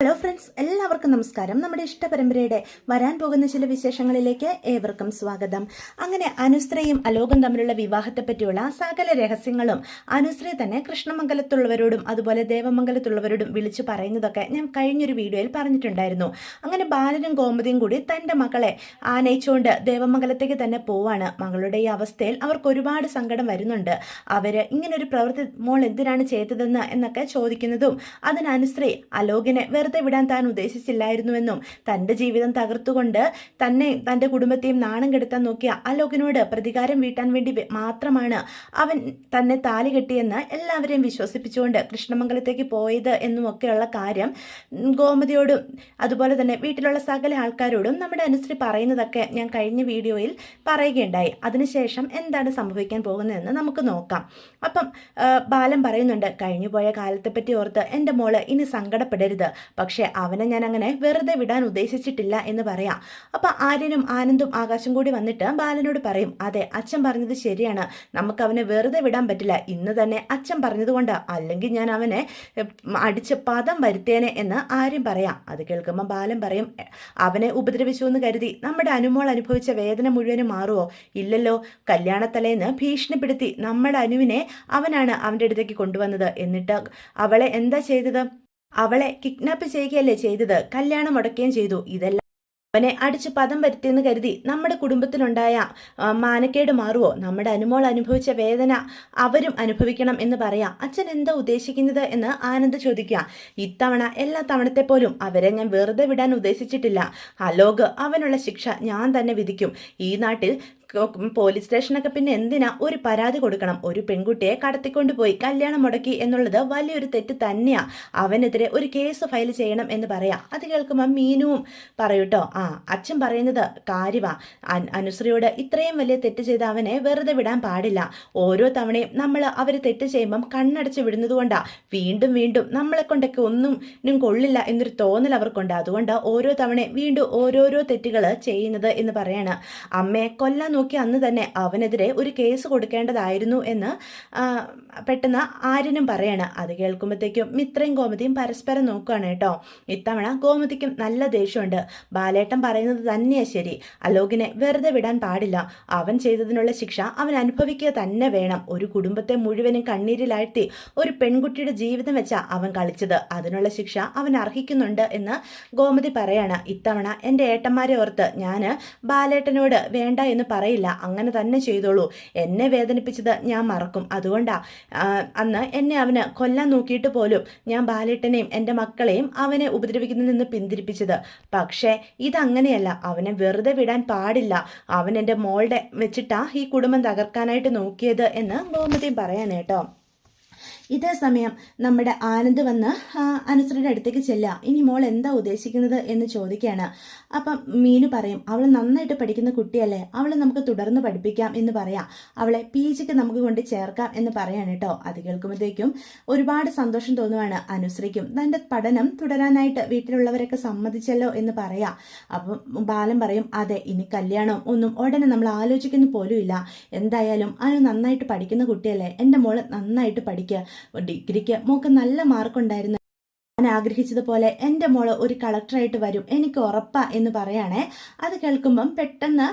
Hello friends, എല്ലാവർക്കും നമസ്കാരം. നമ്മുടെ ഇഷ്ടപരമ്പരയുടെ വരാൻ പോകുന്ന ചില വിശേഷങ്ങളിലേക്ക് ഏവർക്കും സ്വാഗതം. അങ്ങനെ അനുശ്രീയും അലോകും തമ്മിലുള്ള വിവാഹത്തെ പറ്റിയുള്ള സകല രഹസ്യങ്ങളും അനുശ്രീ തന്നെ കൃഷ്ണമംഗലത്തുള്ളവരോടും അതുപോലെ ദേവമംഗലത്തുള്ളവരോടും വിളിച്ചു പറയുന്നതൊക്കെ ഞാൻ കഴിഞ്ഞൊരു വീഡിയോയിൽ പറഞ്ഞിട്ടുണ്ടായിരുന്നു. അങ്ങനെ ബാലനും ഗോമതിയും കൂടി തൻ്റെ മകളെ ആനയിച്ചുകൊണ്ട് ദേവമംഗലത്തേക്ക് തന്നെ പോവാണ്. മകളുടെ ഈ അവസ്ഥയിൽ അവർക്ക് ഒരുപാട് സങ്കടം വരുന്നുണ്ട്. അവര് ഇങ്ങനൊരു പ്രവൃത്തി മോൾ എന്തിനാണ് ചെയ്തതെന്ന് എന്നൊക്കെ ചോദിക്കുന്നതും അതിന് അനുശ്രീ അലോകിനെ വിടാൻ താൻ ഉദ്ദേശിച്ചില്ലായിരുന്നുവെന്നും തൻ്റെ ജീവിതം തകർത്തുകൊണ്ട് തന്നെ തൻ്റെ കുടുംബത്തെയും നാണം കെടുത്താൻ നോക്കിയ അലോകിനോട് പ്രതികാരം വീട്ടാൻ വേണ്ടി മാത്രമാണ് അവൻ തന്നെ താലി കെട്ടിയെന്ന് എല്ലാവരെയും വിശ്വസിപ്പിച്ചുകൊണ്ട് കൃഷ്ണമംഗലത്തേക്ക് പോയത് എന്നുമൊക്കെയുള്ള കാര്യം ഗോമതിയോടും അതുപോലെ തന്നെ വീട്ടിലുള്ള സകല ആൾക്കാരോടും നമ്മുടെ അനുശ്രീ പറയുന്നതൊക്കെ ഞാൻ കഴിഞ്ഞ വീഡിയോയിൽ പറയുകയുണ്ടായി. അതിനുശേഷം എന്താണ് സംഭവിക്കാൻ പോകുന്നതെന്ന് നമുക്ക് നോക്കാം. അപ്പം ബാലൻ പറയുന്നുണ്ട്, കഴിഞ്ഞുപോയ കാലത്തെപ്പറ്റി ഓർത്ത് എൻ്റെ മോള് ഇനി സങ്കടപ്പെടരുത്, പക്ഷെ അവനെ ഞാൻ അങ്ങനെ വെറുതെ വിടാൻ ഉദ്ദേശിച്ചിട്ടില്ല എന്ന് പറയാം. അപ്പൊ ആര്യനും ആനന്ദും ആകാശം കൂടി വന്നിട്ട് ബാലനോട് പറയും, അതെ അച്ഛൻ പറഞ്ഞത് ശരിയാണ്, നമുക്ക് അവനെ വെറുതെ വിടാൻ പറ്റില്ല, ഇന്ന് തന്നെ അച്ഛൻ പറഞ്ഞതുകൊണ്ട്, അല്ലെങ്കിൽ ഞാൻ അവനെ അടിച്ച് പദം വരുത്തേനെ എന്ന് ആര്യം പറയാം. അത് കേൾക്കുമ്പോൾ ബാലൻ പറയും, അവനെ ഉപദ്രവിച്ചു എന്ന് കരുതി നമ്മുടെ അനുമോൾ അനുഭവിച്ച വേദന മുഴുവനും മാറുമോ? ഇല്ലല്ലോ. കല്യാണത്തലേന്ന് ഭീഷണിപ്പെടുത്തി നമ്മുടെ അനുവിനെ അവനാണ് അവൻ്റെ അടുത്തേക്ക് കൊണ്ടുവന്നത്. എന്നിട്ട് അവളെ എന്താ ചെയ്തത്? അവളെ കിഡ്നാപ്പ് ചെയ്യുകയല്ലേ ചെയ്തത്, കല്യാണം മുടക്കുകയും ചെയ്തു. ഇതെല്ലാം അവനെ അടിച്ച് പദം വരുത്തിയെന്ന് കരുതി നമ്മുടെ കുടുംബത്തിലുണ്ടായ മാനക്കേട് മാറുമോ? നമ്മുടെ അനുമോൾ അനുഭവിച്ച വേദന അവരും അനുഭവിക്കണം എന്ന് പറയാം. അച്ഛൻ എന്താ ഉദ്ദേശിക്കുന്നത് എന്ന് ആനന്ദ് ചോദിക്കുക. ഇത്തവണ എല്ലാ തവണത്തെ പോലും അവരെ ഞാൻ വെറുതെ വിടാൻ ഉദ്ദേശിച്ചിട്ടില്ല. അലോക് അവനുള്ള ശിക്ഷ ഞാൻ തന്നെ വിധിക്കും. ഈ നാട്ടിൽ പോലീസ് സ്റ്റേഷനൊക്കെ പിന്നെ എന്തിനാ ഒരു പരാതി കൊടുക്കണം? ഒരു പെൺകുട്ടിയെ കടത്തിക്കൊണ്ടുപോയി കല്യാണം മുടക്കി എന്നുള്ളത് വലിയൊരു തെറ്റ് തന്നെയാ. അവനെതിരെ ഒരു കേസ് ഫയൽ ചെയ്യണം എന്ന് പറയാം. അത് കേൾക്കുമ്പോൾ മീനുവും പറയൂട്ടോ, അച്ഛൻ പറയുന്നത് കാര്യവാ, അനുശ്രീയോട് ഇത്രയും വലിയ തെറ്റ് ചെയ്ത് അവനെ വെറുതെ വിടാൻ പാടില്ല. ഓരോ തവണയും നമ്മൾ അവർ തെറ്റ് ചെയ്യുമ്പം കണ്ണടച്ച് വിടുന്നത് കൊണ്ടാ വീണ്ടും വീണ്ടും നമ്മളെ കൊണ്ടൊക്കെ ഒന്നും കൊള്ളില്ല എന്നൊരു തോന്നൽ അവർക്കുണ്ട്. അതുകൊണ്ട് ഓരോ തവണയും വീണ്ടും ഓരോരോ തെറ്റുകൾ ചെയ്യുന്നത് എന്ന് പറയാണ്. അമ്മയെ കൊല്ലാൻ നോക്കി അന്ന് തന്നെ അവനെതിരെ ഒരു കേസ് കൊടുക്കേണ്ടതായിരുന്നു എന്ന് പെട്ടെന്ന് ആര്യനും പറയാണ്. അത് കേൾക്കുമ്പോഴത്തേക്കും മിത്രയും ഗോമതിയും പരസ്പരം നോക്കുകയാണ് കേട്ടോ. ഇത്തവണ ഗോമതിക്കും നല്ല ദേഷ്യമുണ്ട്. ബാലേട്ടൻ പറയുന്നത് തന്നെയാ ശരി, അലോകിനെ വെറുതെ വിടാൻ പാടില്ല. അവൻ ചെയ്തതിനുള്ള ശിക്ഷ അവൻ അനുഭവിക്കുക തന്നെ വേണം. ഒരു കുടുംബത്തെ മുഴുവനും കണ്ണീരിലാഴ്ത്തി ഒരു പെൺകുട്ടിയുടെ ജീവിതം വെച്ചാ അവൻ കളിച്ചത്. അതിനുള്ള ശിക്ഷ അവൻ അർഹിക്കുന്നുണ്ട് എന്ന് ഗോമതി പറയാണ്. ഇത്തവണ എൻ്റെ ഏട്ടന്മാരെ ഓർത്ത് ഞാൻ ബാലേട്ടനോട് വേണ്ട എന്ന് പറയില്ല, അങ്ങനെ തന്നെ ചെയ്തോളൂ. എന്നെ വേദനിപ്പിച്ചത് ഞാൻ മറക്കും. അതുകൊണ്ടാ അന്ന് എന്നെ അവന് കൊല്ലാൻ നോക്കിയിട്ട് പോലും ഞാൻ ബാലേട്ടനെയും എൻ്റെ മക്കളെയും അവനെ ഉപദ്രവിക്കുന്നതിൽ നിന്ന് പിന്തിരിപ്പിച്ചത്. പക്ഷേ ഇതങ്ങനെയല്ല, അവനെ വെറുതെ വിടാൻ പാടില്ല. അവൻ എൻ്റെ മോളുടെ വെച്ചിട്ടാ ഈ കുടുംബം തകർക്കാനായിട്ട് നോക്കിയത് എന്ന് ഗോമതിയും പറയാനേട്ടോ. ഇതേ സമയം നമ്മുടെ ആനന്ദ് വന്ന് അനുശ്രീയുടെ അടുത്തേക്ക് ചെല്ലുക. ഇനി മോൾ എന്താ ഉദ്ദേശിക്കുന്നത് എന്ന് ചോദിക്കുകയാണ്. അപ്പം മീനു പറയും, അവൾ നന്നായിട്ട് പഠിക്കുന്ന കുട്ടിയല്ലേ, അവളെ നമുക്ക് തുടർന്ന് പഠിപ്പിക്കാം എന്ന് പറയാം. അവളെ PGക്ക് നമുക്ക് കൊണ്ട് ചേർക്കാം എന്ന് പറയാണ് കേട്ടോ. അത് കേൾക്കുമ്പോഴത്തേക്കും ഒരുപാട് സന്തോഷം തോന്നുവാണ് അനുശ്രീക്കും. തൻ്റെ പഠനം തുടരാനായിട്ട് വീട്ടിലുള്ളവരൊക്കെ സമ്മതിച്ചല്ലോ എന്ന് പറയാം. അപ്പം ബാലൻ പറയും, അതെ, ഇനി കല്യാണം ഒന്നും ഉടനെ നമ്മൾ ആലോചിക്കുന്ന പോലും ഇല്ല. എന്തായാലും അനു നന്നായിട്ട് പഠിക്കുന്ന കുട്ടിയല്ലേ, എൻ്റെ മോള് നന്നായിട്ട് പഠിക്കുക. ഡിഗ്രിക്ക് മോൾക്ക് നല്ല മാർക്കുണ്ടായിരുന്നു. ഞാൻ ആഗ്രഹിച്ചതുപോലെ എൻ്റെ മോള് ഒരു കളക്ടറായിട്ട് വരും, എനിക്ക് ഉറപ്പാ എന്ന് പറയാണേ. അത് കേൾക്കുമ്പം പെട്ടെന്ന്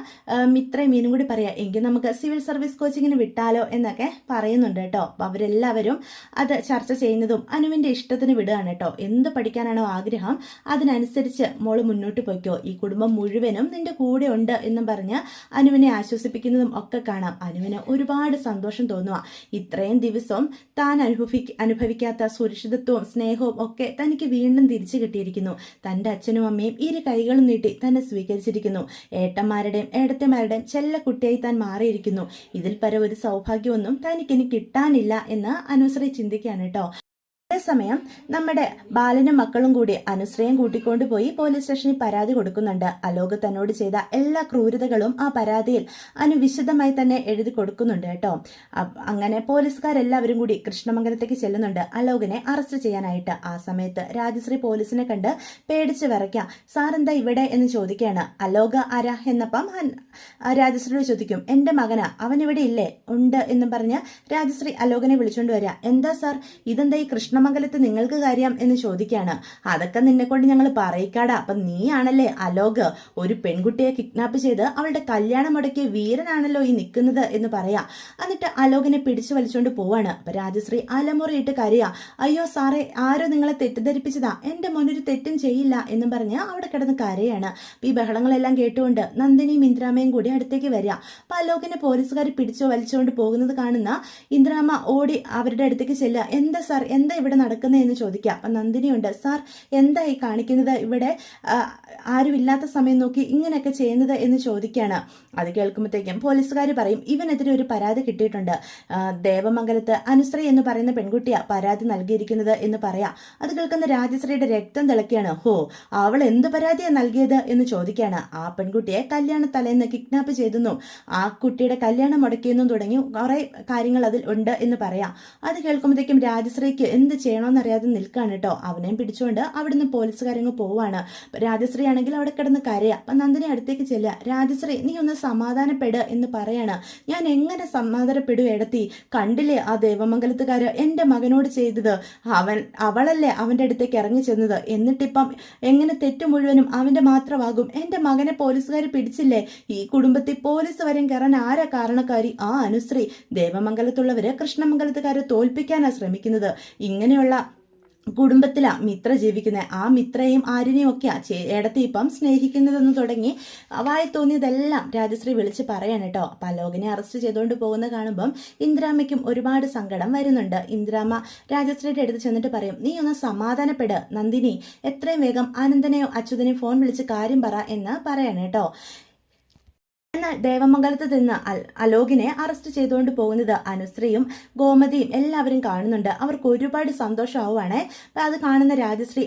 മിത്രയും മീനും കൂടി പറയാം, എങ്കിൽ നമുക്ക് സിവിൽ സർവീസ് കോച്ചിങ്ങിന് വിട്ടാലോ എന്നൊക്കെ പറയുന്നുണ്ട് കേട്ടോ. അപ്പം അവരെല്ലാവരും അത് ചർച്ച ചെയ്യുന്നതും അനുവിൻ്റെ ഇഷ്ടത്തിന് വിടുകയാണ് കേട്ടോ. എന്ത് പഠിക്കാനാണോ ആഗ്രഹം അതിനനുസരിച്ച് മോള് മുന്നോട്ട് പോയിക്കോ, ഈ കുടുംബം മുഴുവനും നിന്റെ കൂടെ ഉണ്ട് എന്നും പറഞ്ഞ് അനുവിനെ ആശ്വസിപ്പിക്കുന്നതും ഒക്കെ കാണാം. അനുവിന് ഒരുപാട് സന്തോഷം തോന്നുക. ഇത്രയും ദിവസം താൻ അനുഭവിക്കാത്ത സുരക്ഷിതത്വവും സ്നേഹവും ഒക്കെ തനിക്ക് വീണ്ടും തിരിച്ചു കിട്ടിയിരിക്കുന്നു. തൻ്റെ അച്ഛനും അമ്മയും ഇരു കൈകളും നീട്ടി തന്നെ സ്വീകരിച്ചിരിക്കുന്നു. ഏട്ടന്മാരുടെയും ഏടത്തിമാരുടെയും ചെല്ലക്കുട്ടിയായി താൻ മാറിയിരിക്കുന്നു. ഇതിൽ പരം ഒരു സൗഭാഗ്യമൊന്നും തനിക്കിനി കിട്ടാനില്ല എന്ന് അനുശ്രീ ചിന്തിക്കുകയാണ് കേട്ടോ. അതേസമയം നമ്മുടെ ബാലനും മക്കളും കൂടി അനുശ്രയം കൂട്ടിക്കൊണ്ടുപോയി പോലീസ് സ്റ്റേഷനിൽ പരാതി കൊടുക്കുന്നുണ്ട്. അലോക് തന്നോട് ചെയ്ത എല്ലാ ക്രൂരതകളും ആ പരാതിയിൽ വിശദമായി തന്നെ എഴുതി കൊടുക്കുന്നുണ്ട് കേട്ടോ. അങ്ങനെ പോലീസുകാരെല്ലാവരും കൂടി കൃഷ്ണമംഗലത്തേക്ക് ചെല്ലുന്നുണ്ട് അലോകിനെ അറസ്റ്റ് ചെയ്യാനായിട്ട്. ആ സമയത്ത് രാജശ്രീ പോലീസിനെ കണ്ട് പേടിച്ച് വിറയ്ക്കാം. സാർ എന്താ ഇവിടെ എന്ന് ചോദിക്കുകയാണ്. അലോക് ആരാ എന്നപ്പം രാജശ്രീയോട് ചോദിക്കും, എൻ്റെ മകനാ, അവൻ ഇവിടെ ഇല്ലേ? ഉണ്ട് എന്നും പറഞ്ഞ് രാജശ്രീ അലോകിനെ വിളിച്ചുകൊണ്ട് വരിക. എന്താ സാർ, ഇതെന്താ ഈ കൃഷ്ണ കൃഷ്ണമംഗലത്ത് നിങ്ങൾക്ക് കാര്യം എന്ന് ചോദിക്കുകയാണ്. അതൊക്കെ നിന്നെ കൊണ്ട് ഞങ്ങൾ പറയിക്കാടാ. അപ്പൊ നീയാണല്ലേ അലോക്, ഒരു പെൺകുട്ടിയെ കിഡ്നാപ്പ് ചെയ്ത് അവളുടെ കല്യാണം മുടക്കിയ വീരനാണല്ലോ ഈ നിൽക്കുന്നത് എന്ന് പറയാ. എന്നിട്ട് അലോകിനെ പിടിച്ചു വലിച്ചുകൊണ്ട് പോവാണ്. അപ്പൊ രാജശ്രീ അലമുറയിട്ട് കരയാ. അയ്യോ സാറേ, ആരോ നിങ്ങളെ തെറ്റിദ്ധരിപ്പിച്ചതാ, എന്റെ മോനൊരു തെറ്റും ചെയ്യില്ല എന്നും പറഞ്ഞ് അവിടെ കിടന്ന് കരയാണ്. ഈ ബഹളങ്ങളെല്ലാം കേട്ടുകൊണ്ട് നന്ദിനിയും ഇന്ദ്രാമയും കൂടി അടുത്തേക്ക് വരിക. അപ്പൊ അലോകിനെ പോലീസുകാർ പിടിച്ചു വലിച്ചുകൊണ്ട് പോകുന്നത് കാണുന്ന ഇന്ദ്രാമ ഓടി അവരുടെ അടുത്തേക്ക് ചെല്ലുക. എന്താ സാർ, എന്താ ഇവിടെ നടക്കുന്നത് എന്ന് ചോദിക്കുക. അപ്പൊ നന്ദിനിയുണ്ട്. സാർ എന്താ ഈ കാണിക്കുന്നത്, ഇവിടെ ആരുമില്ലാത്ത സമയം നോക്കി ഇങ്ങനെയൊക്കെ ചെയ്യുന്നത് എന്ന് ചോദിക്കുകയാണ്. അത് കേൾക്കുമ്പോഴത്തേക്കും പോലീസുകാർ പറയും, ഇവനെതിരെ ഒരു പരാതി കിട്ടിയിട്ടുണ്ട്, ദേവമംഗലത്ത് അനുശ്രീ എന്ന് പറയുന്ന പെൺകുട്ടിയാ പരാതി നൽകിയിരിക്കുന്നത് എന്ന് പറയാം. അത് കേൾക്കുന്ന രാജശ്രീയുടെ രക്തം തിളക്കുകയാണ്. ഹോ, അവൾ എന്ത് പരാതിയാണ് നൽകിയത് എന്ന് ചോദിക്കുകയാണ്. ആ പെൺകുട്ടിയെ കല്യാണ തലേന്ന് കിഡ്നാപ്പ് ചെയ്തെന്നും ആ കുട്ടിയുടെ കല്യാണം മുടക്കിയെന്നും തുടങ്ങി കുറെ കാര്യങ്ങൾ അതിൽ ഉണ്ട് എന്ന് പറയാം. അത് കേൾക്കുമ്പോഴത്തേക്കും രാജശ്രീക്ക് എന്ത് ചെയ്യണമെന്നറിയാതെ നിൽക്കുകയാണ് കേട്ടോ. അവനെയും പിടിച്ചുകൊണ്ട് അവിടുന്ന് പോലീസുകാരങ്ങ് പോവാണ്. രാജശ്രീ ആണെങ്കിൽ അവിടെ കിടന്ന് കരയാ. അപ്പൊ നന്ദിനി അടുത്തേക്ക് ചെല്ലുക. രാജശ്രീ, നീ ഒന്ന് സമാധാനപ്പെട് എന്ന് പറയാണ്. ഞാൻ എങ്ങനെ സമാധാനപ്പെടും എടത്തി, കണ്ടില്ലേ ആ ദേവമംഗലത്തുകാര് എന്റെ മകനോട് ചെയ്തത്, അവളല്ലേ അവന്റെ അടുത്തേക്ക് ഇറങ്ങി ചെന്നത്, എന്നിട്ടിപ്പം എങ്ങനെ തെറ്റു മുഴുവനും അവന്റെ മാത്രമാകും. എന്റെ മകനെ പോലീസുകാർ പിടിച്ചില്ലേ, ഈ കുടുംബത്തിൽ പോലീസ് വരെയും കയറാൻ ആരാ കാരണക്കാരി, ആ അനുശ്രീ. ദേവമംഗലത്തുള്ളവര് കൃഷ്ണമംഗലത്തുകാരെ തോൽപ്പിക്കാനാ ശ്രമിക്കുന്നത്. ഇങ്ങനെയുള്ള കുടുംബത്തിലാ മിത്ര ജീവിക്കുന്നത്. ആ മിത്രയും ആര്യനെയും ഒക്കെയാ ഇടത്തി ഇപ്പം സ്നേഹിക്കുന്നതെന്ന് തുടങ്ങി വായി തോന്നിയതെല്ലാം രാജശ്രീ വിളിച്ച് പറയാണ് കേട്ടോ. അപ്പൊ അലോകിനെ അറസ്റ്റ് ചെയ്തുകൊണ്ട് പോകുന്ന കാണുമ്പം ഇന്ദ്രാമയ്ക്കും ഒരുപാട് സങ്കടം വരുന്നുണ്ട്. ഇന്ദ്രാമ രാജശ്രീയുടെ അടുത്ത് ചെന്നിട്ട് പറയും, നീ ഒന്ന് സമാധാനപ്പെട് നന്ദിനി, എത്രയും വേഗം ആനന്ദനെയോ അച്യുതനെയോ ഫോൺ വിളിച്ച് കാര്യം പറ എന്ന് പറയാണ് കേട്ടോ. എന്നാൽ ദേവമംഗലത്ത് നിന്ന് അലോകിനെ അറസ്റ്റ് ചെയ്തുകൊണ്ട് പോകുന്നത് അനുശ്രീയും ഗോമതിയും എല്ലാവരും കാണുന്നുണ്ട്. അവർക്ക് ഒരുപാട് സന്തോഷമാവുകയാണേ. അത് കാണുന്ന രാജശ്രീ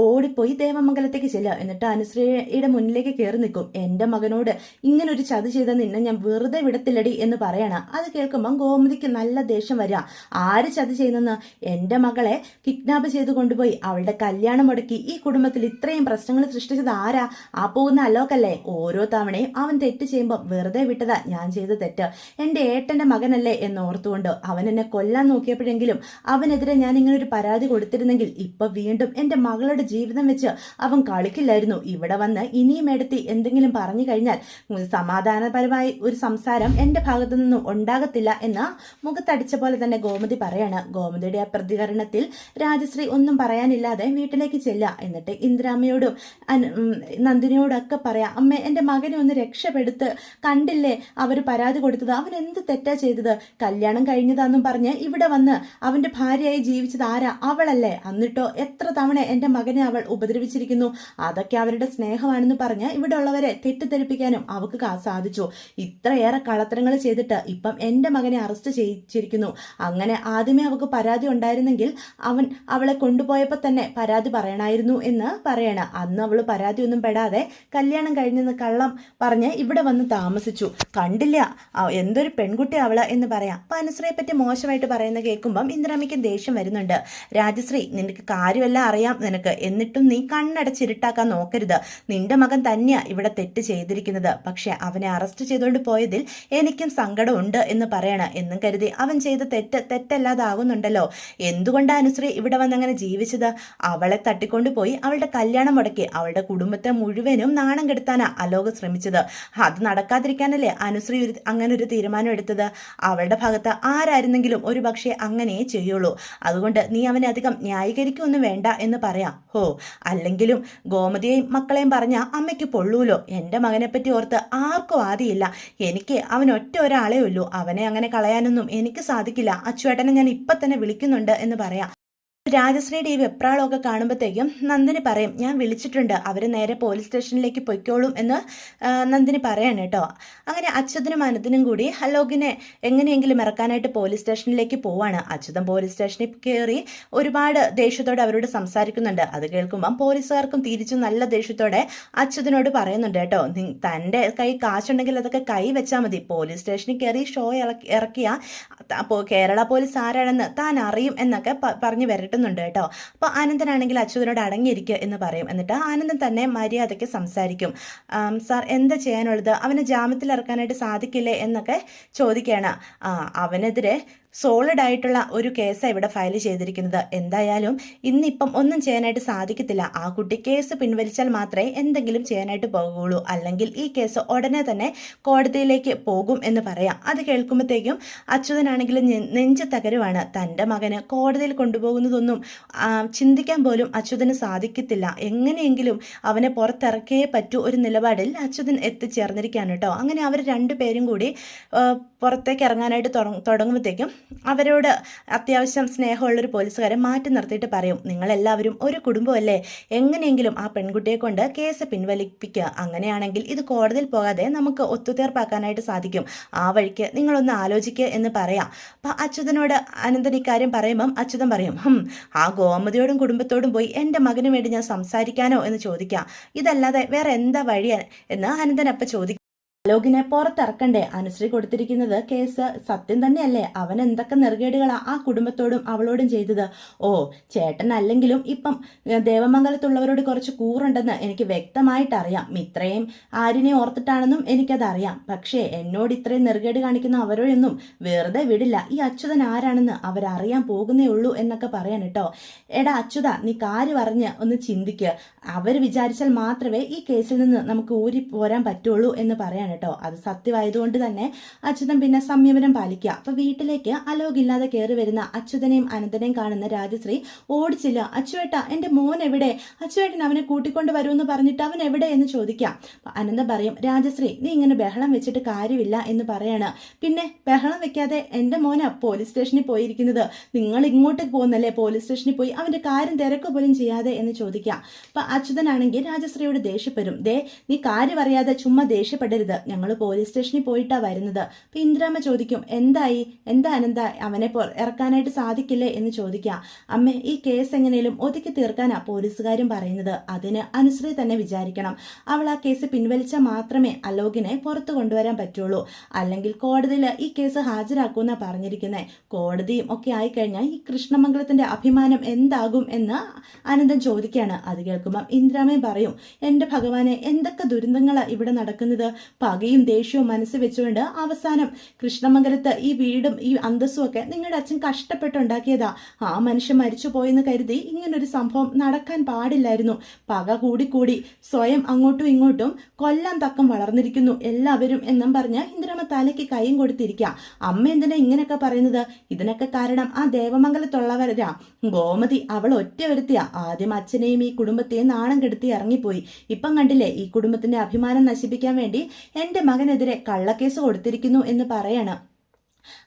ഓടിപ്പോയി ദേവമംഗലത്തേക്ക് ചെല്ലുക. എന്നിട്ട് അനുശ്രീയുടെ മുന്നിലേക്ക് കയറി നിൽക്കും. എൻ്റെ മകനോട് ഇങ്ങനൊരു ചതി ചെയ്ത നിന്നെ ഞാൻ വെറുതെ വിടത്തില്ലടി എന്ന് പറയണം. അത് കേൾക്കുമ്പം ഗോമതിക്ക് നല്ല ദേഷ്യം വരിക. ആര് ചതി ചെയ്യുന്നെന്ന്, എൻ്റെ മകളെ കിഡ്നാപ്പ് ചെയ്ത് കൊണ്ടുപോയി അവളുടെ കല്യാണം മുടക്കി ഈ കുടുംബത്തിൽ ഇത്രയും പ്രശ്നങ്ങൾ സൃഷ്ടിച്ചത് ആരാ, ആ പോകുന്ന അലോകല്ലേ. ഓരോ തവണയും അവൻ തെറ്റ് ചെയ്യുമ്പോൾ വെറുതെ വിട്ടതാ ഞാൻ ചെയ്ത തെറ്റ്, എൻ്റെ ഏട്ടന്റെ മകനല്ലേ എന്നോർത്തുകൊണ്ട് അവൻ എന്നെ കൊല്ലാൻ നോക്കിയപ്പോഴെങ്കിലും അവനെതിരെ ഞാൻ ഇങ്ങനെ ഒരു പരാതി കൊടുത്തിരുന്നെങ്കിൽ ഇപ്പൊ വീണ്ടും എൻ്റെ മകളുടെ ജീവിതം വെച്ച് അവൻ കളിക്കില്ലായിരുന്നു. ഇവിടെ വന്ന് ഇനിയും എടുത്തി എന്തെങ്കിലും പറഞ്ഞു കഴിഞ്ഞാൽ സമാധാനപരമായി ഒരു സംസാരം എൻ്റെ ഭാഗത്തു നിന്നും ഉണ്ടാകത്തില്ല എന്ന് മുഖത്തടിച്ച പോലെ തന്നെ ഗോമതി പറയാണ്. ഗോമതിയുടെ ആ പ്രതികരണത്തിൽ രാജശ്രീ ഒന്നും പറയാനില്ലാതെ വീട്ടിലേക്ക് ചെല്ലുക. എന്നിട്ട് ഇന്ദ്രാമയോടും നന്ദിനിയോടൊക്കെ പറയാം, അമ്മേ എൻ്റെ മകനെ ഒന്ന് രക്ഷപ്പെടുത്ത്, കണ്ടില്ലേ അവർ പരാതി കൊടുത്തത്, അവൻ എന്ത് തെറ്റാ ചെയ്തത്, കല്യാണം കഴിഞ്ഞതാന്നും പറഞ്ഞ് ഇവിടെ വന്ന് അവന്റെ ഭാര്യയായി ജീവിച്ചത് ആരാ, അവളല്ലേ. എന്നിട്ടോ എത്ര തവണ എൻ്റെ മകനെ അവൾ ഉപദ്രവിച്ചിരിക്കുന്നു, അതൊക്കെ അവരുടെ സ്നേഹമാണെന്ന് പറഞ്ഞ് ഇവിടെ ഉള്ളവരെ തെറ്റിദ്ധരിപ്പിക്കാനും അവൾക്ക് സാധിച്ചു. ഇത്രയേറെ കളത്തരങ്ങൾ ചെയ്തിട്ട് ഇപ്പം എൻ്റെ മകനെ അറസ്റ്റ് ചെയ്യിച്ചിരിക്കുന്നു. അങ്ങനെ ആദ്യമേ അവൾക്ക് പരാതി ഉണ്ടായിരുന്നെങ്കിൽ അവൻ അവളെ കൊണ്ടുപോയപ്പോൾ തന്നെ പരാതി പറയണമായിരുന്നു എന്ന് പറയണ. അന്ന് അവൾ പരാതി ഒന്നും പെടാതെ കല്യാണം കഴിഞ്ഞെന്ന് കള്ളം പറഞ്ഞ് ഇവിടെ വന്ന് താമസിച്ചു. കണ്ടില്ല എന്തൊരു പെൺകുട്ടി അവള് എന്ന് പറയാം. അപ്പൊ അനുശ്രീയെ പറ്റി മോശമായിട്ട് പറയുന്ന കേൾക്കുമ്പം ഇന്ദ്രാമിക്ക് ദേഷ്യം വരുന്നുണ്ട്. രാജശ്രീ, നിനക്ക് കാര്യമെല്ലാം അറിയാം നിനക്ക്, എന്നിട്ടും നീ കണ്ണടച്ചിരുട്ടാക്കാൻ നോക്കരുത്. നിന്റെ മകൻ തന്നെയാ ഇവിടെ തെറ്റ് ചെയ്തിരിക്കുന്നത്. പക്ഷെ അവനെ അറസ്റ്റ് ചെയ്തുകൊണ്ട് പോയതിൽ എനിക്കും സങ്കടമുണ്ട് എന്ന് പറയണം. എന്നും കരുതി അവൻ ചെയ്ത തെറ്റല്ലാതാകുന്നുണ്ടല്ലോ. എന്തുകൊണ്ടാണ് അനുശ്രീ ഇവിടെ വന്നങ്ങനെ ജീവിച്ചത്? അവളെ തട്ടിക്കൊണ്ടുപോയി അവളുടെ കല്യാണം മുടക്കി അവളുടെ കുടുംബത്തെ മുഴുവനും നാണം കെടുത്താനാ അലോക് ശ്രമിച്ചത്. അത് നടക്കാതിരിക്കാനല്ലേ അനുശ്രീ അങ്ങനെ ഒരു തീരുമാനം എടുത്തത്. അവളുടെ ഭാഗത്ത് ആരായിരുന്നെങ്കിലും ഒരു പക്ഷേ അങ്ങനെ ചെയ്യുള്ളൂ. അതുകൊണ്ട് നീ അവനെ അധികം ന്യായീകരിക്കൊന്നും വേണ്ട എന്ന് പറയാം. ഹോ, അല്ലെങ്കിലും ഗോമതിയെയും മക്കളെയും പറഞ്ഞ അമ്മയ്ക്ക് പൊള്ളൂലോ. എൻ്റെ മകനെ പറ്റി ഓർത്ത് ആർക്കും ആദിയില്ല. എനിക്ക് അവൻ ഒറ്റ ഒരാളേ ഉള്ളൂ. അവനെ അങ്ങനെ കളയാനൊന്നും എനിക്ക് സാധിക്കില്ല. അച്ചുവേട്ടനെ ഞാൻ ഇപ്പം തന്നെ വിളിക്കുന്നുണ്ട് എന്ന് പറയാം. രാജശ്രീയുടെ ഈ വെപ്രാളമൊക്കെ കാണുമ്പോഴത്തേക്കും നന്ദിനി പറയും, ഞാൻ വിളിച്ചിട്ടുണ്ട്, അവർ നേരെ പോലീസ് സ്റ്റേഷനിലേക്ക് പൊയ്ക്കോളും എന്ന് നന്ദിനി പറയാണ് കേട്ടോ. അങ്ങനെ അച്യുതനും അനന്തനും കൂടി അലോകിനെ എങ്ങനെയെങ്കിലും ഇറക്കാനായിട്ട് പോലീസ് സ്റ്റേഷനിലേക്ക് പോവാണ്. അച്യുതൻ പോലീസ് സ്റ്റേഷനിൽ കയറി ഒരുപാട് ദേഷ്യത്തോടെ അവരോട് സംസാരിക്കുന്നുണ്ട്. അത് കേൾക്കുമ്പം പോലീസുകാർക്കും തിരിച്ചു നല്ല ദേഷ്യത്തോടെ അച്യുതനോട് പറയുന്നുണ്ട് കേട്ടോ, തൻ്റെ കൈ കാശുണ്ടെങ്കിൽ അതൊക്കെ കൈ വെച്ചാൽ മതി. പോലീസ് സ്റ്റേഷനിൽ കയറി ഷോ ഇറക്കിയ കേരള പോലീസ് ആരാണെന്ന് താൻ അറിയും എന്നൊക്കെ പറഞ്ഞു വരട്ടെ ണ്ട് കേട്ടോ. അപ്പൊ ആനന്ദനാണെങ്കിൽ അച്യുതനോട് അടങ്ങിയിരിക്കുക എന്ന് പറയും. എന്നിട്ട് ആനന്ദൻ തന്നെ മര്യാദയ്ക്ക് സംസാരിക്കും. സാർ, എന്താ ചെയ്യാനുള്ളത്, അവനെ ജാമ്യത്തിൽ ഇറക്കാനായിട്ട് സാധിക്കില്ലേ എന്നൊക്കെ ചോദിക്കുകയാണ്. അവനെതിരെ സോളിഡ് ആയിട്ടുള്ള ഒരു കേസാണ് ഇവിടെ ഫയൽ ചെയ്തിരിക്കുന്നത്. എന്തായാലും ഇന്നിപ്പം ഒന്നും ചെയ്യാനായിട്ട് സാധിക്കത്തില്ല. ആ കുട്ടി കേസ് പിൻവലിച്ചാൽ മാത്രമേ എന്തെങ്കിലും ചെയ്യാനായിട്ട് പോകുകയുള്ളൂ. അല്ലെങ്കിൽ ഈ കേസ് ഉടനെ തന്നെ കോടതിയിലേക്ക് പോകും എന്ന് പറയാം. അത് കേൾക്കുമ്പോഴത്തേക്കും അച്യുതനാണെങ്കിലും നെഞ്ച് തകരുവാണ്. തൻ്റെ മകന് കോടതിയിൽ കൊണ്ടുപോകുന്നതൊന്നും ചിന്തിക്കാൻ പോലും അച്യുതന് സാധിക്കത്തില്ല. എങ്ങനെയെങ്കിലും അവനെ പുറത്തിറക്കിയേ പറ്റൂ ഒരു നിലപാടിൽ അച്യുതൻ എത്തിച്ചേർന്നിരിക്കുകയാണ് കേട്ടോ. അങ്ങനെ അവർ രണ്ടുപേരും കൂടി പുറത്തേക്ക് ഇറങ്ങാനായിട്ട് തുടങ്ങുമ്പോഴത്തേക്കും അവരോട് അത്യാവശ്യം സ്നേഹമുള്ളൊരു പോലീസുകാരെ മാറ്റി നിർത്തിയിട്ട് പറയും, നിങ്ങളെല്ലാവരും ഒരു കുടുംബമല്ലേ, എങ്ങനെയെങ്കിലും ആ പെൺകുട്ടിയെ കൊണ്ട് കേസ് പിൻവലിപ്പിക്കുക. അങ്ങനെയാണെങ്കിൽ ഇത് കോടതിയിൽ പോകാതെ നമുക്ക് ഒത്തുതീർപ്പാക്കാനായിട്ട് സാധിക്കും. ആ വഴിക്ക് നിങ്ങളൊന്ന് ആലോചിക്കുക എന്ന് പറയാം. അപ്പം അച്യുതനോട് അനന്തൻ ഇക്കാര്യം പറയുമ്പം അച്യുതൻ പറയും, ആ ഗോമതിയോടും കുടുംബത്തോടും പോയി എൻ്റെ മകന് വേണ്ടി ഞാൻ സംസാരിക്കാനോ എന്ന് ചോദിക്കാം. ഇതല്ലാതെ വേറെ എന്താ വഴി എന്ന് അനന്തൻ അപ്പം ചോദിക്കും. അലോകിനെ പുറത്തിറക്കണ്ടേ? അനുശ്രീ കൊടുത്തിരിക്കുന്നത് കേസ് സത്യം തന്നെയല്ലേ? അവൻ എന്തൊക്കെ നെറുകേടുകളാ ആ കുടുംബത്തോടും അവളോടും ചെയ്തത്. ഓ, ചേട്ടൻ അല്ലെങ്കിലും ഇപ്പം ദേവമംഗലത്തുള്ളവരോട് കുറച്ച് കൂറുണ്ടെന്ന് എനിക്ക് വ്യക്തമായിട്ട് അറിയാം. ഇത്രയും ആരിനെ ഓർത്തിട്ടാണെന്നും എനിക്കതറിയാം. പക്ഷേ എന്നോട് ഇത്രയും നെറുകേട് കാണിക്കുന്ന അവരോടൊന്നും വെറുതെ വിടില്ല. ഈ അച്യുതൻ ആരാണെന്ന് അവരറിയാൻ പോകുന്നേ ഉള്ളൂ എന്നൊക്കെ പറയാൻ കേട്ടോ. എടാ അച്യുത, നീ കാര്യം പറഞ്ഞ് ഒന്ന് ചിന്തിക്കുക. അവർ വിചാരിച്ചാൽ മാത്രമേ ഈ കേസിൽ നിന്ന് നമുക്ക് ഊരി പോരാൻ പറ്റുള്ളൂ എന്ന് പറയാൻ കേട്ടോ. അത് സത്യമായതുകൊണ്ട് തന്നെ അച്യുതൻ പിന്നെ സംയമനം പാലിക്കുക. അപ്പൊ വീട്ടിലേക്ക് അലോകില്ലാതെ കയറി വരുന്ന അച്യുതനെയും അനന്തനെയും കാണുന്ന രാജശ്രീ ഓടിച്ചില്ല. അച്ചുവേട്ട, എന്റെ മോൻ എവിടെ? അച്ചുവേട്ടൻ അവനെ കൂട്ടിക്കൊണ്ട് വരുമെന്ന് പറഞ്ഞിട്ട് അവൻ എവിടെ എന്ന് ചോദിക്കാം. അനന്തൻ പറയും, രാജശ്രീ നീ ഇങ്ങനെ ബഹളം വെച്ചിട്ട് കാര്യമില്ല എന്ന് പറയാണ്. പിന്നെ ബഹളം വെക്കാതെ എന്റെ മോനെ പോലീസ് സ്റ്റേഷനിൽ പോയിരിക്കുന്നത്, നിങ്ങൾ ഇങ്ങോട്ട് പോകുന്നല്ലേ, പോലീസ് സ്റ്റേഷനിൽ പോയി അവന്റെ കാര്യം തിരക്ക് പോലും ചെയ്യാതെ എന്ന് ചോദിക്കാം. അപ്പൊ അച്യുതനാണെങ്കിൽ രാജശ്രീയോട് ദേഷ്യപ്പെടും. ദേ, നീ കാര്യം അറിയാതെ ചുമ്മാ ദേഷ്യപ്പെടരുത്, ഞങ്ങൾ പോലീസ് സ്റ്റേഷനിൽ പോയിട്ടാ വരുന്നത്. അപ്പൊ ഇന്ദിരാമ്മ ചോദിക്കും, എന്താ അനന്ത, അവനെ ഇറക്കാനായിട്ട് സാധിക്കില്ലേ എന്ന് ചോദിക്കാം. അമ്മേ, ഈ കേസ് എങ്ങനെയും ഒതുക്കി തീർക്കാനാ പോലീസുകാരും പറയുന്നത്. അതിന് അനുശ്രീ തന്നെ വിചാരിക്കണം. അവൾ ആ കേസ് പിൻവലിച്ചാൽ മാത്രമേ അലോകിനെ പുറത്തു കൊണ്ടുവരാൻ പറ്റുള്ളൂ. അല്ലെങ്കിൽ കോടതിയിൽ ഈ കേസ് ഹാജരാക്കുമെന്നാ പറഞ്ഞിരിക്കുന്നത്. കോടതിയും ഒക്കെ ആയിക്കഴിഞ്ഞാൽ ഈ കൃഷ്ണമംഗലത്തിന്റെ അഭിമാനം എന്താകും എന്ന് അനന്തൻ ചോദിക്കുകയാണ്. അത് കേൾക്കുമ്പോൾ ഇന്ദിരാമ്മയും പറയും, എന്റെ ഭഗവാനെ, എന്തൊക്കെ ദുരന്തങ്ങളാ ഇവിടെ നടക്കുന്നത്. പകയും ദേഷ്യവും മനസ്സിൽ വെച്ചുകൊണ്ട് അവസാനം കൃഷ്ണമംഗലത്ത് ഈ വീടും ഈ അന്തസ്സും ഒക്കെ നിങ്ങളുടെ അച്ഛൻ കഷ്ടപ്പെട്ടുണ്ടാക്കിയതാ. ആ മനുഷ്യൻ മരിച്ചു പോയെന്ന് കരുതി ഇങ്ങനൊരു സംഭവം നടക്കാൻ പാടില്ലായിരുന്നു. പക കൂടി സ്വയം അങ്ങോട്ടും ഇങ്ങോട്ടും കൊല്ലാൻ തക്കം വളർന്നിരിക്കുന്നു എല്ലാവരും എന്നും പറഞ്ഞ് ഇന്ദിരാമ്മ തലയ്ക്ക് കൈയും കൊടുത്തിരിക്കുക. അമ്മ എന്തിനാ ഇങ്ങനെയൊക്കെ പറയുന്നത്? ഇതിനൊക്കെ കാരണം ആ ദേവമംഗലത്തുള്ളവരാ. ഗോമതി അവൾ ഒറ്റ വരുത്തിയ. ആദ്യം അച്ഛനെയും ഈ കുടുംബത്തെയും നാണം കെടുത്തി ഇറങ്ങിപ്പോയി. ഇപ്പം കണ്ടില്ലേ, ഈ കുടുംബത്തിന്റെ അഭിമാനം നശിപ്പിക്കാൻ വേണ്ടി എന്റെ മകനെതിരെ കള്ളക്കേസ് കൊടുത്തിരിക്കുന്നു എന്ന് പറയാണ്.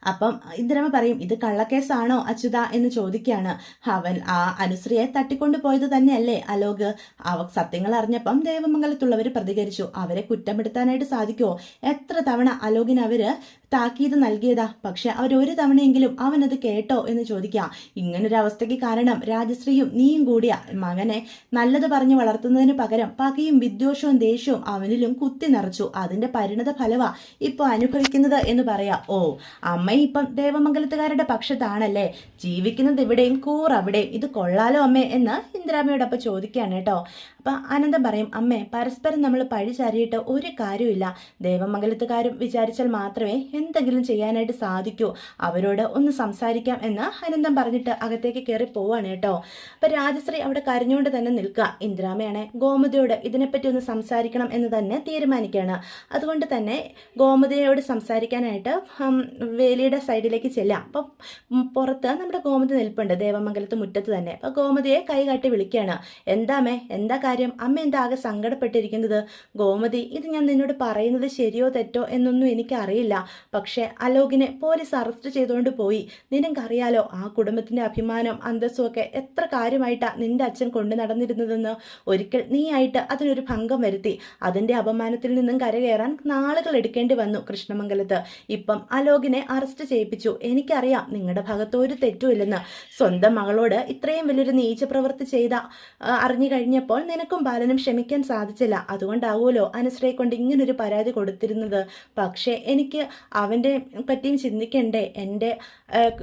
അപ്പം ഇന്ദിരാമ്മ പറയും, ഇത് കള്ളക്കേസാണോ അച്യുത എന്ന് ചോദിക്കുകയാണ്. അവൻ ആ അനുശ്രീയെ തട്ടിക്കൊണ്ടു പോയത് തന്നെയല്ലേ അലോക്? സത്യങ്ങൾ അറിഞ്ഞപ്പം ദേവമംഗലത്തുള്ളവർ പ്രതികരിച്ചു. അവരെ കുറ്റപ്പെടുത്താനായിട്ട് സാധിക്കുമോ? എത്ര തവണ അലോകിന് അവര് താക്കീത് നൽകിയതാ, പക്ഷെ അവരൊരു തവണയെങ്കിലും അവനത് കേട്ടോ എന്ന് ചോദിക്കാം. ഇങ്ങനൊരു അവസ്ഥയ്ക്ക് കാരണം രാജശ്രീയും നീയും കൂടിയാ. മകനെ നല്ലത് പറഞ്ഞു വളർത്തുന്നതിന് പകരം പകയും വിദ്വേഷവും ദേഷ്യവും അവനിലും കുത്തി നിറച്ചു. അതിന്റെ പരിണത ഫലവാ ഇപ്പൊ അനുഭവിക്കുന്നത് എന്ന് പറയാം. ഓ, അമ്മ ഇപ്പം ദേവമംഗലത്തുകാരുടെ പക്ഷത്താണല്ലേ? ജീവിക്കുന്നത് ഇവിടെയും കൂറവിടെയും. ഇത് കൊള്ളാലോ അമ്മേ എന്ന് ഇന്ദിരാമ്മയോടൊപ്പം ചോദിക്കുകയാണ് കേട്ടോ. അപ്പം അനന്തം പറയും, അമ്മേ, പരസ്പരം നമ്മൾ പഴി ചാരിയിട്ട് ഒരു കാര്യമില്ല. ദേവമംഗലത്തുകാരും വിചാരിച്ചാൽ മാത്രമേ എന്തെങ്കിലും ചെയ്യാനായിട്ട് സാധിക്കൂ. അവരോട് ഒന്ന് സംസാരിക്കാം എന്ന് അനന്തം പറഞ്ഞിട്ട് അകത്തേക്ക് കയറി പോവാണ് കേട്ടോ. അപ്പം രാജശ്രീ അവിടെ കരഞ്ഞുകൊണ്ട് തന്നെ നിൽക്കുക. ഇന്ദിരാമ്മയാണെ ഗോമതിയോട് ഇതിനെപ്പറ്റി ഒന്ന് സംസാരിക്കണം എന്ന് തന്നെ തീരുമാനിക്കുകയാണ്. അതുകൊണ്ട് തന്നെ ഗോമതിയോട് സംസാരിക്കാനായിട്ട് വേലിയുടെ സൈഡിലേക്ക് ചെല്ലാം. അപ്പം പുറത്ത് നമ്മുടെ ഗോമതി നിൽപ്പുണ്ട്, ദേവമംഗലത്ത് മുറ്റത്ത് തന്നെ. അപ്പം ഗോമതിയെ കൈ കാട്ടി വിളിക്കുകയാണ്. എന്താമേ, എന്താ കാര്യം? അമ്മ എന്താ ആകെ സങ്കടപ്പെട്ടിരിക്കുന്നത്? ഗോമതി, ഇത് ഞാൻ നിന്നോട് പറയുന്നത് ശരിയോ തെറ്റോ എന്നൊന്നും എനിക്കറിയില്ല. പക്ഷേ അലോകിനെ പോലീസ് അറസ്റ്റ് ചെയ്തുകൊണ്ട് പോയി. നിനക്കറിയാലോ ആ കുടുംബത്തിന്റെ അഭിമാനം അന്തസ്സും ഒക്കെ എത്ര കാര്യമായിട്ടാണ് നിന്റെ അച്ഛൻ കൊണ്ടു നടന്നിരുന്നതെന്ന്. ഒരിക്കൽ നീയായിട്ട് അതിനൊരു ഭംഗം വരുത്തി. അതിന്റെ അപമാനത്തിൽ നിന്നും കരകയറാൻ നാളുകൾ എടുക്കേണ്ടി വന്നു കൃഷ്ണമംഗലത്ത്. ഇപ്പം അലോകിനെ അറസ്റ്റ് ചെയ്യിപ്പിച്ചു. എനിക്കറിയാം നിങ്ങളുടെ ഭാഗത്ത് ഒരു തെറ്റുമില്ലെന്ന്. സ്വന്തം മകളോട് ഇത്രയും വലിയൊരു നീച്ച പ്രവൃത്തി ചെയ്ത അറിഞ്ഞു കഴിഞ്ഞപ്പോൾ നിനക്കും ബാലനും ക്ഷമിക്കാൻ സാധിച്ചില്ല. അതുകൊണ്ടാവുമല്ലോ അനുശ്രീയെ കൊണ്ട് ഇങ്ങനൊരു പരാതി കൊടുത്തിരുന്നത്. പക്ഷേ എനിക്ക് അവൻ്റെ പറ്റിയും ചിന്തിക്കണ്ടേ? എൻ്റെ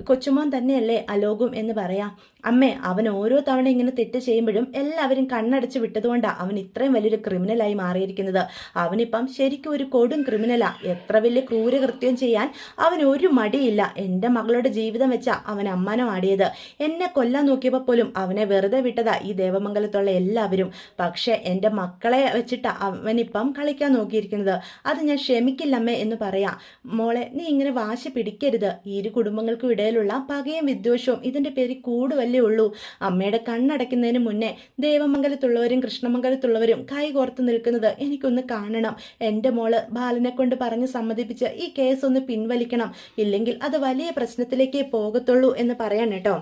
കൊച്ചുമോൻ തന്നെയല്ലേ അലോകും എന്ന് പറയാം. അമ്മേ, അവൻ ഓരോ തവണ ഇങ്ങനെ തെറ്റ് ചെയ്യുമ്പോഴും എല്ലാവരും കണ്ണടച്ച് വിട്ടതുകൊണ്ടാണ് അവൻ ഇത്രയും വലിയൊരു ക്രിമിനലായി മാറിയിരിക്കുന്നത്. അവനിപ്പം ശരിക്കും ഒരു കൊടും ക്രിമിനലാ. എത്ര വലിയ ക്രൂരകൃത്യം ചെയ്യാൻ അവൻ ഒരു മടിയില്ല. എൻ്റെ മകളുടെ ജീവിതം വെച്ചാ അവൻ അമ്മാനം ആടിയത്. എന്നെ കൊല്ലാൻ നോക്കിയപ്പോൾ പോലും അവനെ വെറുതെ വിട്ടതാ ഈ ദേവമംഗലത്തുള്ള എല്ലാവരും. പക്ഷെ എൻ്റെ മക്കളെ വെച്ചിട്ടാ അവനിപ്പം കളിക്കാൻ നോക്കിയിരിക്കുന്നത്. അത് ഞാൻ ക്ഷമിക്കില്ലമ്മേ എന്ന് പറയാം. മോളെ, നീ ഇങ്ങനെ വാശി പിടിക്കരുത്. ഇരു കുടുംബങ്ങൾക്കും ഇടയിലുള്ള പകയും വിദ്വേഷവും ഇതിൻ്റെ പേരിൽ കൂടുവല്ലേ ഉള്ളൂ. അമ്മയുടെ കണ്ണടയ്ക്കുന്നതിന് മുന്നേ ദേവമംഗലത്തുള്ളവരും കൃഷ്ണമംഗലത്തുള്ളവരും കൈകോർത്ത് നിൽക്കുന്നത് എനിക്കൊന്ന് കാണണം. എൻ്റെ മോള് ബാലനെ കൊണ്ട് പറഞ്ഞ് സമ്മതിപ്പിച്ച് ഈ കേസ് ഒന്ന് പിൻവലിക്കണം. ഇല്ലെങ്കിൽ അത് വലിയ പ്രശ്നത്തിലേക്കേ പോകത്തുള്ളൂ എന്ന് പറയാൻ കേട്ടോ.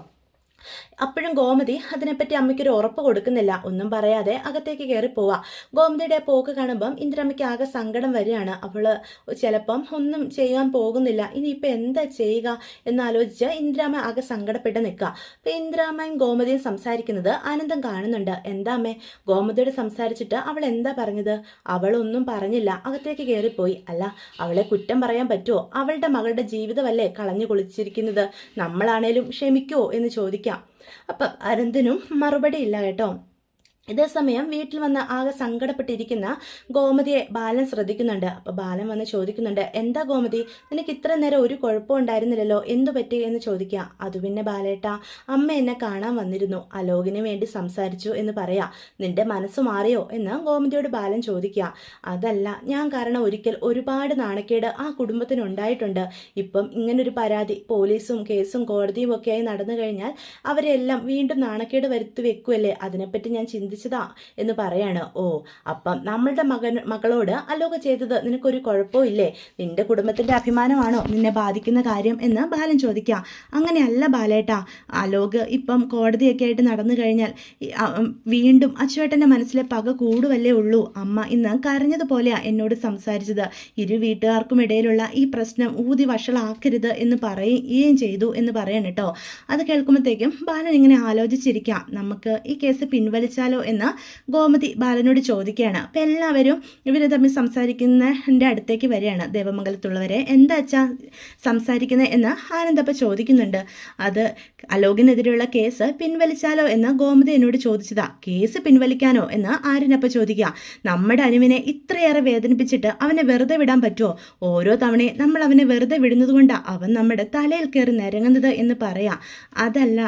അപ്പോഴും ഗോമതി അതിനെപ്പറ്റി അമ്മയ്ക്കൊരു ഉറപ്പ് കൊടുക്കുന്നില്ല. ഒന്നും പറയാതെ അകത്തേക്ക് കയറി പോവാ. ഗോമതിയുടെ പോക്ക് കാണുമ്പം ഇന്ദിരാമ്മയ്ക്ക് ആകെ സങ്കടം വരികയാണ്. അവള് ചിലപ്പം ഒന്നും ചെയ്യാൻ പോകുന്നില്ല. ഇനിയിപ്പോൾ എന്താ ചെയ്യുക എന്നാലോചിച്ച് ഇന്ദിരാമ്മ ആകെ സങ്കടപ്പെട്ട് നിൽക്കുക. അപ്പം ഇന്ദിരാമ്മയും ഗോമതിയും സംസാരിക്കുന്നത് ആനന്ദം കാണുന്നുണ്ട്. എന്താ അമ്മേ, ഗോമതിയോട് സംസാരിച്ചിട്ട് അവൾ എന്താ പറഞ്ഞത്? അവളൊന്നും പറഞ്ഞില്ല, അകത്തേക്ക് കയറിപ്പോയി. അല്ല, അവളെ കുറ്റം പറയാൻ പറ്റുമോ? അവളുടെ മകളുടെ ജീവിതമല്ലേ കളഞ്ഞു കുളിച്ചിരിക്കുന്നത്. നമ്മളാണേലും ക്ഷമിക്കുമോ എന്ന് ചോദിക്കാം. അപ്പം അനന്തനും മറുപടി ഇല്ല കേട്ടോ. ഇതേസമയം വീട്ടിൽ വന്ന് ആകെ സങ്കടപ്പെട്ടിരിക്കുന്ന ഗോമതിയെ ബാലൻ ശ്രദ്ധിക്കുന്നുണ്ട്. അപ്പോൾ ബാലൻ വന്ന് ചോദിക്കുന്നുണ്ട്, എന്താ ഗോമതി, നിനക്ക് ഇത്ര നേരം ഒരു കുഴപ്പം ഉണ്ടായിരുന്നില്ലല്ലോ, എന്തു പറ്റി എന്ന് ചോദിക്കുക. അത് പിന്നെ ബാലേട്ടാ, അമ്മ എന്നെ കാണാൻ വന്നിരുന്നു, അലോകിന് വേണ്ടി സംസാരിച്ചു എന്ന് പറയാ. നിന്റെ മനസ്സ് മാറിയോ എന്ന് ഗോമതിയോട് ബാലൻ ചോദിക്കുക. അതല്ല, ഞാൻ കാരണം ഒരിക്കൽ ഒരുപാട് നാണക്കേട് ആ കുടുംബത്തിനുണ്ടായിട്ടുണ്ട്. ഇപ്പം ഇങ്ങനൊരു പരാതി പോലീസും കേസും കോടതിയും ഒക്കെയായി നടന്നു കഴിഞ്ഞാൽ അവരെല്ലാം വീണ്ടും നാണക്കേട് വരുത്തി വെക്കുമല്ലേ, അതിനെപ്പറ്റി ഞാൻ ചിന്തിച്ചതാ എന്ന് പറയാണ്. ഓ, അപ്പം നമ്മളുടെ മകളോട് അലോക ചെയ്തത് നിനക്കൊരു കുഴപ്പവും ഇല്ലേ? നിന്റെ കുടുംബത്തിന്റെ അഭിമാനമാണോ നിന്നെ ബാധിക്കുന്ന കാര്യം എന്ന് ബാലൻ ചോദിക്കാം. അങ്ങനെയല്ല ബാലേട്ടാ, അലോക് ഇപ്പം കോടതിയൊക്കെ ആയിട്ട് നടന്നു കഴിഞ്ഞാൽ വീണ്ടും അച്ചുവേട്ടൻ്റെ മനസ്സിലെ പക കൂടുവല്ലേ ഉള്ളൂ. അമ്മ ഇന്ന് കരഞ്ഞതുപോലെയാ എന്നോട് സംസാരിച്ചത്. ഇരു വീട്ടുകാർക്കും ഇടയിലുള്ള ഈ പ്രശ്നം ഊതി വഷളാക്കരുത് എന്ന് പറയുകയും ചെയ്തു എന്ന് പറയണം കേട്ടോ. അത് കേൾക്കുമ്പോഴത്തേക്കും ബാലൻ ഇങ്ങനെ ആലോചിച്ചിരിക്കാം, നമുക്ക് ഈ കേസ് പിൻവലിച്ചാലോ എന്ന് ഗോമതി ബാലനോട് ചോദിക്കുകയാണ്. അപ്പം എല്ലാവരും ഇവർ തമ്മിൽ സംസാരിക്കുന്നതിൻ്റെ അടുത്തേക്ക് വരികയാണ്. ദേവമംഗലത്തുള്ളവരെ എന്താ അച്ഛാ സംസാരിക്കുന്നത് എന്ന് ആനന്ദപ്പ ചോദിക്കുന്നുണ്ട്. അത് അലോകിനെതിരെയുള്ള കേസ് പിൻവലിച്ചാലോ എന്ന് ഗോമതി എന്നോട് ചോദിച്ചതാ. കേസ് പിൻവലിക്കാനോ എന്ന് ആര്യനപ്പ ചോദിക്കുക. നമ്മുടെ അനുവിനെ ഇത്രയേറെ വേദനിപ്പിച്ചിട്ട് അവനെ വെറുതെ വിടാൻ പറ്റുമോ? ഓരോ തവണയും നമ്മൾ അവനെ വെറുതെ വിടുന്നത് കൊണ്ടാണ് അവൻ നമ്മുടെ തലയിൽ കയറി നിരങ്ങുന്നത് എന്ന് പറയാം. അതല്ല,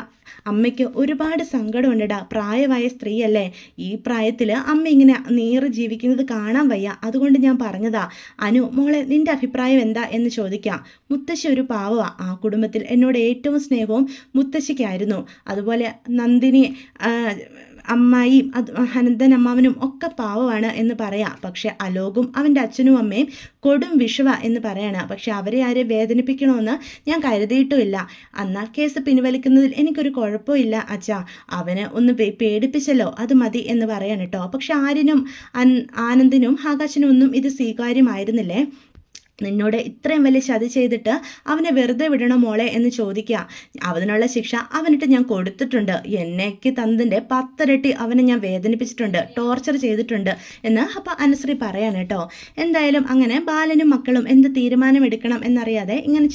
അമ്മയ്ക്ക് ഒരുപാട് സങ്കടമുണ്ടടാ. പ്രായമായ സ്ത്രീയല്ലേ, ഈ പ്രായത്തിൽ അമ്മ ഇങ്ങനെ നീറി ജീവിക്കുന്നത് കാണാൻ വയ്യ. അതുകൊണ്ട് ഞാൻ പറഞ്ഞതാ. അനു മോളെ, നിന്റെ അഭിപ്രായം എന്താ എന്ന് ചോദിക്കാം. മുത്തശ്ശി ഒരു പാവമാണ്. ആ കുടുംബത്തിൽ എന്നോട് ഏറ്റവും സ്നേഹവും മുത്തശ്ശിക്കായിരുന്നു. അതുപോലെ നന്ദിനി അമ്മായിയും അനന്തൻ അമ്മാവനും ഒക്കെ പാവമാണ് എന്ന് പറയാം. പക്ഷെ അലോകും അവൻ്റെ അച്ഛനും അമ്മയും കൊടും വിഷവ എന്ന് പറയാണ്. പക്ഷെ അവരെ ആരെ വേദനിപ്പിക്കണമെന്ന് ഞാൻ കരുതിയിട്ടുമില്ല. എന്നാൽ കേസ് പിൻവലിക്കുന്നതിൽ എനിക്കൊരു കുഴപ്പമില്ല അച്ഛാ. അവന് ഒന്ന് പേടിപ്പിച്ചല്ലോ, അത് മതി എന്ന് പറയാണ് കേട്ടോ. പക്ഷെ ആര്യനും ആനന്ദിനും ആകാശനും ഒന്നും ഇത് സ്വീകാര്യമായിരുന്നില്ലേ. നിന്നോട് ഇത്രയും വലിയ ചതി ചെയ്തിട്ട് അവനെ വെറുതെ വിടണോ മോളെ എന്ന് ചോദിക്കുക. അതിനുള്ള ശിക്ഷ അവനിട്ട് ഞാൻ കൊടുത്തിട്ടുണ്ട്. എന്നേക്ക് തന്നതിൻ്റെ 10 ഇരട്ടി അവനെ ഞാൻ വേദനിപ്പിച്ചിട്ടുണ്ട്, ടോർച്ചർ ചെയ്തിട്ടുണ്ട് എന്ന് അപ്പം അനുശ്രീ പറയാണ് കേട്ടോ. എന്തായാലും അങ്ങനെ ബാലനും മക്കളും എന്ത് തീരുമാനമെടുക്കണം എന്നറിയാതെ ഇങ്ങനെ